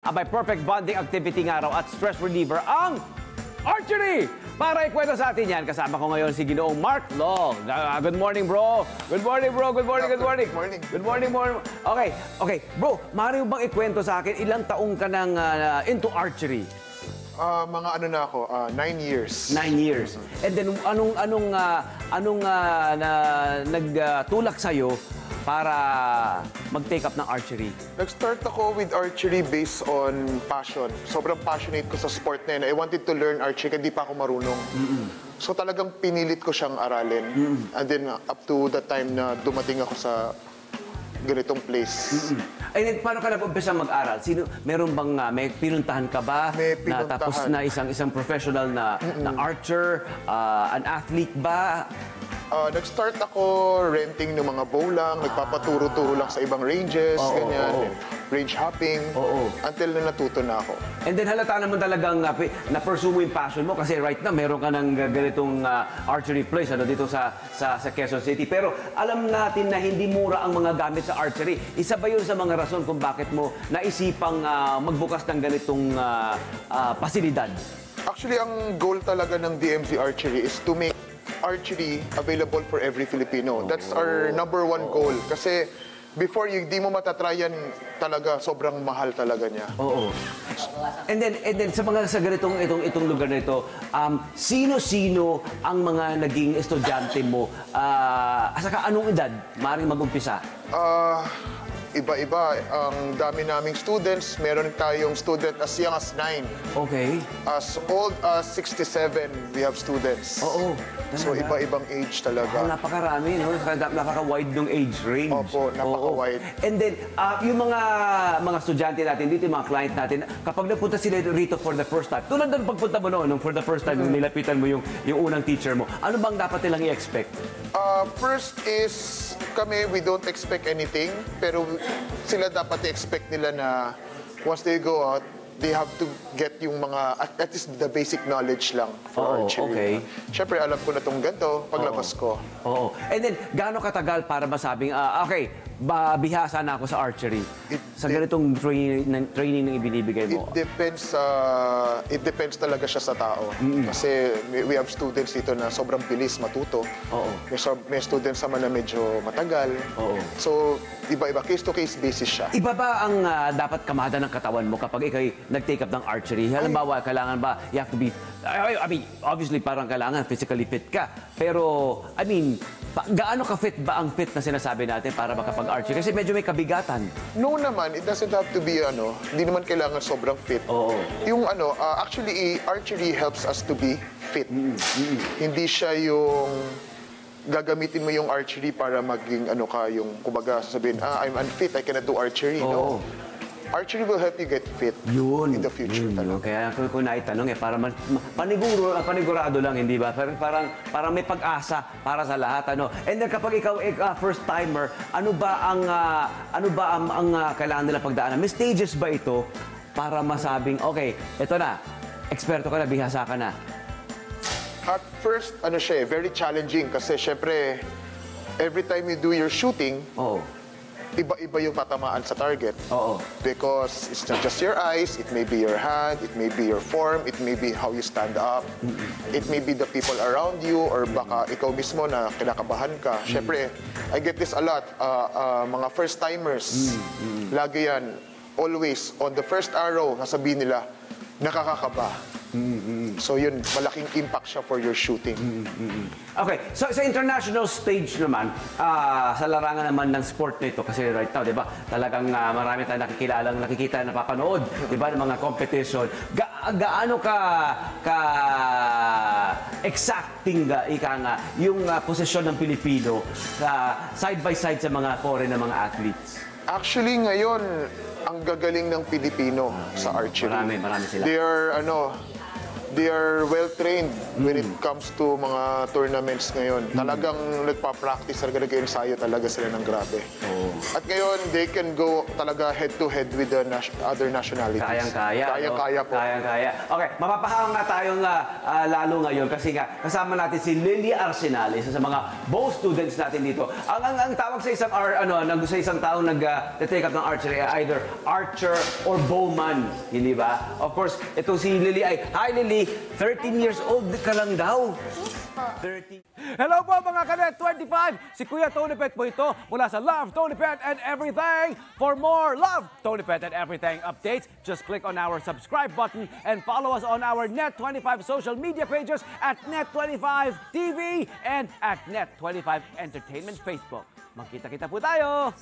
Abay, perfect bonding activity nga raw at stress reliever ang archery! Para ikwento sa atin yan, kasama ko ngayon si Ginoong Mark Long. Good morning, bro! Good morning, bro! Good morning, good morning! Good morning. Good morning, morning! Okay. Bro, maaari mo bang ikwento sa akin, ilang taong ka nang into archery? Mga ano na ako, 9 years. 9 years. And then, anong nagtulak sa'yo para mag-take up ng archery? Nag-start ako with archery based on passion. Sobrang passionate ko sa sport na yun. I wanted to learn archery, hindi pa ako marunong. So talagang pinilit ko siyang aralin. And then up to the time na dumating ako sa ganitong place. Ay, paano ka nag-umpisa mag-aral? Meron bang may pinuntahan ka ba? May Na tapos na isang professional na archer, an athlete ba? Nag-start ako renting ng mga bow lang, nagpapaturo-turo lang sa ibang ranges, ganyan. Range hopping, until na natuto na ako. And then halata naman talagang na-pursue mo yung passion mo kasi right now meron ka ng ganitong archery place dito sa Quezon City. Pero alam natin na hindi mura ang mga gamit sa archery. Isa ba yun sa mga rason kung bakit mo naisipang magbukas ng ganitong pasilidad? Actually, ang goal talaga ng DMZ Archery is to make archery available for every Filipino. That's our number one goal. Kasi before, hindi mo matatryan talaga, sobrang mahal talaga niya. Oo. And then sa ganitong itong lugar na ito, sino-sino ang mga naging estudyante mo? Saka anong edad maaaring mag-umpisa? Iba-iba. Ang dami naming students. Meron tayong student as young as 9. Okay. As old as 67, we have students. Oo. So, iba-ibang age talaga. Napakarami, no? Napaka-wide ng age range. Opo, napaka-wide. And then, yung mga estudyante natin dito, yung mga client natin, kapag napunta sila rito for the first time, tulad ng pagpunta mo noon, for the first time, nung nilapitan mo yung unang teacher mo, ano bang dapat nilang i-expect? First is, kami, we don't expect anything, pero sila dapat i-expect nila na once they go out, they have to get yung mga, at least the basic knowledge lang for archery. Okay. Siyempre, alam ko na itong ganito paglabas ko. Oo. And then, gaano katagal para masabing, okay, bihasa na ako sa archery? Sa ganitong training na ibinibigay mo? It depends talaga siya sa tao. Kasi we have students dito na sobrang bilis matuto. May students naman na medyo matagal. So, iba-iba, case-to-case basis siya. Iba ba ang dapat kamada ng katawan mo kapag ikaw nag-take up ng archery? Halimbawa, kailangan ba, you have to be, I mean, obviously parang kailangan physically fit ka. Pero, I mean, gaano ka-fit ba ang fit na sinasabi natin para makapag-archery? Kasi medyo may kabigatan. No naman, it doesn't have to be, hindi naman kailangan sobrang fit. Yung actually, archery helps us to be fit. Hindi siya yung gagamitin mo yung archery para maging yung kumbaga sasabihin, I'm unfit, I cannot do archery. No. Archery will help you get fit in the future. Kaya kung naitanong para panigurado lang, hindi ba? Parang may pag-asa para sa lahat. And then kapag ikaw first timer, ano ba ang kailangan nila pagdaanan? May stages ba ito para masabing, okay, ito na, eksperto ka na, bihasa ka na? At first, siya very challenging kasi syempre, every time you do your shooting, iba-iba yung tatamaan sa target. Because it's not just your eyes, it may be your hand, it may be your form, it may be how you stand up, it may be the people around you, or baka ikaw mismo na kinakabahan ka. Syempre, I get this a lot. Mga first-timers, lagi yan, always, on the first arrow, sasabihin nila, nakakakaba. So yun, malaking impact siya for your shooting. Okay, so sa international stage naman, sa larangan naman ng sport nito, kasi right now, di ba, talagang marami tayong nakikita, napapanood, di ba, ng mga competition. Gaano ka exacting yung posisyon ng Pilipino side by side sa mga foreign na mga athletes? Actually, ngayon, ang gagaling ng Pilipino sa archery. Marami sila. They are well-trained when it comes to mga tournaments ngayon. Talagang nagpa-practice, nag-ensayo talaga sila ng grabe. At ngayon, they can go talaga head-to-head with the other nationalities. Kayang-kaya. Kayang-kaya po. Kayang-kaya. Okay, mapapahang nga tayong lalo ngayon kasi nga kasama natin si Lily Arsenal, isa sa mga bow students natin dito. Ang tawag sa isang taong nag-take up ng archery ay either archer or bowman, hindi ba? Of course, itong si Lily ay, hi Lily, 13 years old ka lang daw. 30. Hello po mga Kanet 25! Si Kuya Tony Pet po ito mula sa Love, Tony Pet and Everything. For more Love, Tony Pet and Everything updates, just click on our subscribe button and follow us on our Net25 social media pages at Net25 TV and at Net25 Entertainment Facebook. Magkita-kita po tayo!